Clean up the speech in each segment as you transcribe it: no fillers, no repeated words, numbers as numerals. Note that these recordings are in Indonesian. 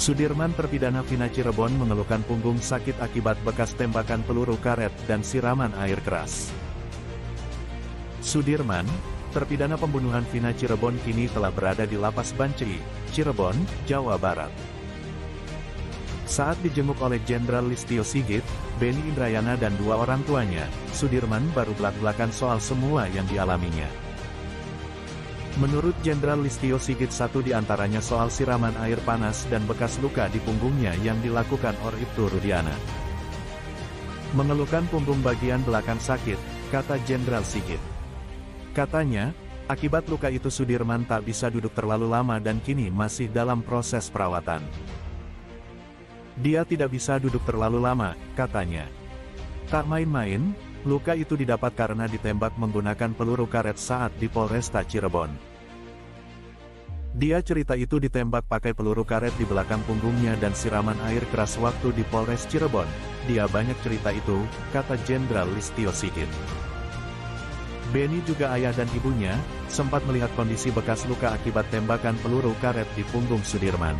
Sudirman terpidana Vina Cirebon mengeluhkan punggung sakit akibat bekas tembakan peluru karet dan siraman air keras. Sudirman, terpidana pembunuhan Vina Cirebon kini telah berada di Lapas Bancai, Cirebon, Jawa Barat. Saat dijenguk oleh Jenderal Listio Sigit, Beni Indrayana dan dua orang tuanya, Sudirman baru belak-belakan soal semua yang dialaminya. Menurut Jenderal Listio Sigit, satu di antaranya soal siraman air panas dan bekas luka di punggungnya yang dilakukan Ibtu Rudiana. Mengeluhkan punggung bagian belakang sakit, kata Jenderal Sigit. Katanya, akibat luka itu Sudirman tak bisa duduk terlalu lama dan kini masih dalam proses perawatan. Dia tidak bisa duduk terlalu lama, katanya. Tak main-main, luka itu didapat karena ditembak menggunakan peluru karet saat di Polresta Cirebon. Dia cerita itu ditembak pakai peluru karet di belakang punggungnya dan siraman air keras waktu di Polres Cirebon. Dia banyak cerita itu, kata Jenderal Listio Sigit. Beni juga ayah dan ibunya, sempat melihat kondisi bekas luka akibat tembakan peluru karet di punggung Sudirman.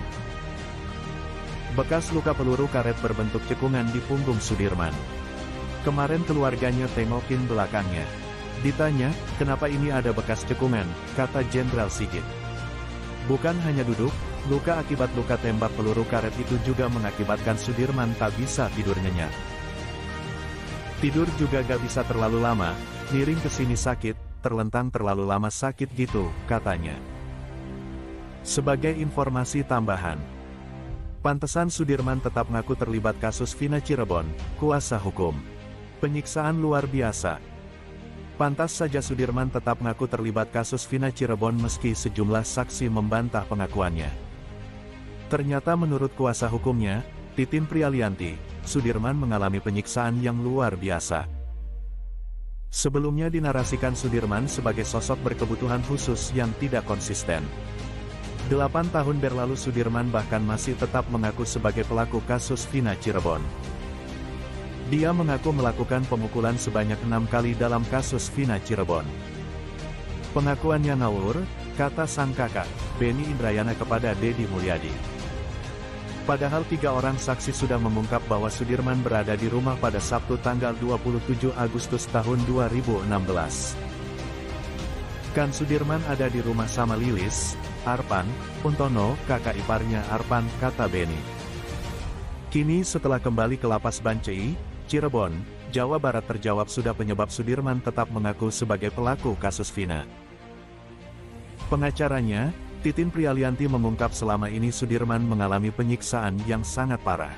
Bekas luka peluru karet berbentuk cekungan di punggung Sudirman. Kemarin keluarganya tengokin belakangnya. Ditanya, kenapa ini ada bekas cekungan, kata Jenderal Sigit. Bukan hanya duduk, luka akibat luka tembak peluru karet itu juga mengakibatkan Sudirman tak bisa tidur nyenyak. Tidur juga gak bisa terlalu lama, miring ke sini sakit, terlentang terlalu lama sakit gitu, katanya. Sebagai informasi tambahan, pantesan Sudirman tetap ngaku terlibat kasus Vina Cirebon, kuasa hukum. Penyiksaan luar biasa. Pantas saja Sudirman tetap ngaku terlibat kasus Vina Cirebon meski sejumlah saksi membantah pengakuannya. Ternyata menurut kuasa hukumnya, Titin Prialianti, Sudirman mengalami penyiksaan yang luar biasa. Sebelumnya dinarasikan Sudirman sebagai sosok berkebutuhan khusus yang tidak konsisten. 8 tahun berlalu Sudirman bahkan masih tetap mengaku sebagai pelaku kasus Vina Cirebon. Dia mengaku melakukan pemukulan sebanyak 6 kali dalam kasus Vina Cirebon. Pengakuannya ngawur, kata sang kakak, Beni Indrayana kepada Dedi Mulyadi. Padahal 3 orang saksi sudah mengungkap bahwa Sudirman berada di rumah pada Sabtu tanggal 27 Agustus tahun 2016. Kan Sudirman ada di rumah sama Lilis, Arpan, Untono, kakak iparnya Arpan, kata Beni. Kini setelah kembali ke Lapas Bancai, Cirebon, Jawa Barat terjawab sudah penyebab Sudirman tetap mengaku sebagai pelaku kasus Vina. Pengacaranya, Titin Prialianti mengungkap selama ini Sudirman mengalami penyiksaan yang sangat parah.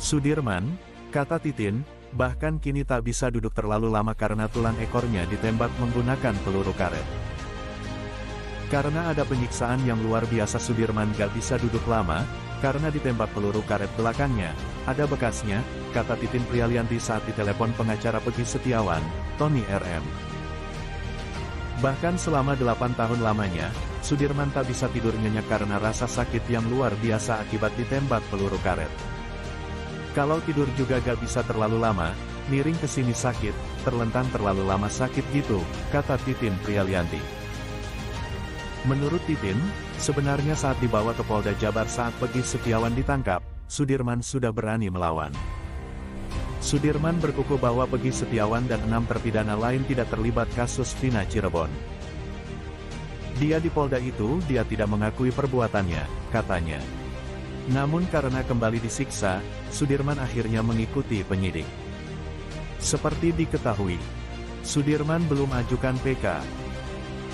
Sudirman, kata Titin, bahkan kini tak bisa duduk terlalu lama karena tulang ekornya ditembak menggunakan peluru karet. Karena ada penyiksaan yang luar biasa Sudirman gak bisa duduk lama, karena ditembak peluru karet belakangnya, ada bekasnya, kata Titin Prialianti saat ditelepon pengacara Peggy Setiawan, Tony RM. Bahkan selama 8 tahun lamanya, Sudirman tak bisa tidur nyenyak karena rasa sakit yang luar biasa akibat ditembak peluru karet. Kalau tidur juga gak bisa terlalu lama, miring ke sini sakit, terlentang terlalu lama sakit gitu, kata Titin Prialianti. Menurut Titin, sebenarnya saat dibawa ke Polda Jabar saat Peggy Setiawan ditangkap, Sudirman sudah berani melawan. Sudirman berkuku bahwa Peggy Setiawan dan 6 terpidana lain tidak terlibat kasus Vina Cirebon. Dia di Polda itu, dia tidak mengakui perbuatannya, katanya. Namun karena kembali disiksa, Sudirman akhirnya mengikuti penyidik. Seperti diketahui, Sudirman belum ajukan PK.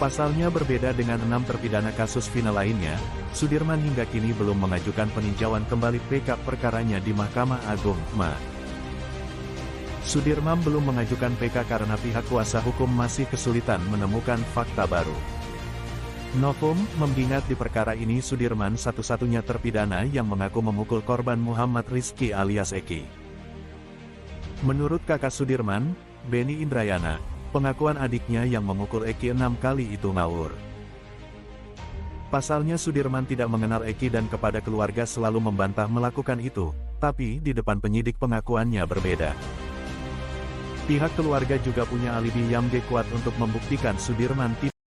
Pasalnya berbeda dengan 6 terpidana kasus Vina lainnya, Sudirman hingga kini belum mengajukan peninjauan kembali PK perkaranya di Mahkamah Agung, Ma. Sudirman belum mengajukan PK karena pihak kuasa hukum masih kesulitan menemukan fakta baru. Novum mengingat di perkara ini Sudirman satu-satunya terpidana yang mengaku memukul korban Muhammad Rizki alias Eki. Menurut kakak Sudirman, Beni Indrayana, pengakuan adiknya yang memukul Eki 6 kali itu ngawur. Pasalnya Sudirman tidak mengenal Eki dan kepada keluarga selalu membantah melakukan itu, tapi di depan penyidik pengakuannya berbeda. Pihak keluarga juga punya alibi yang kuat untuk membuktikan Sudirman tidak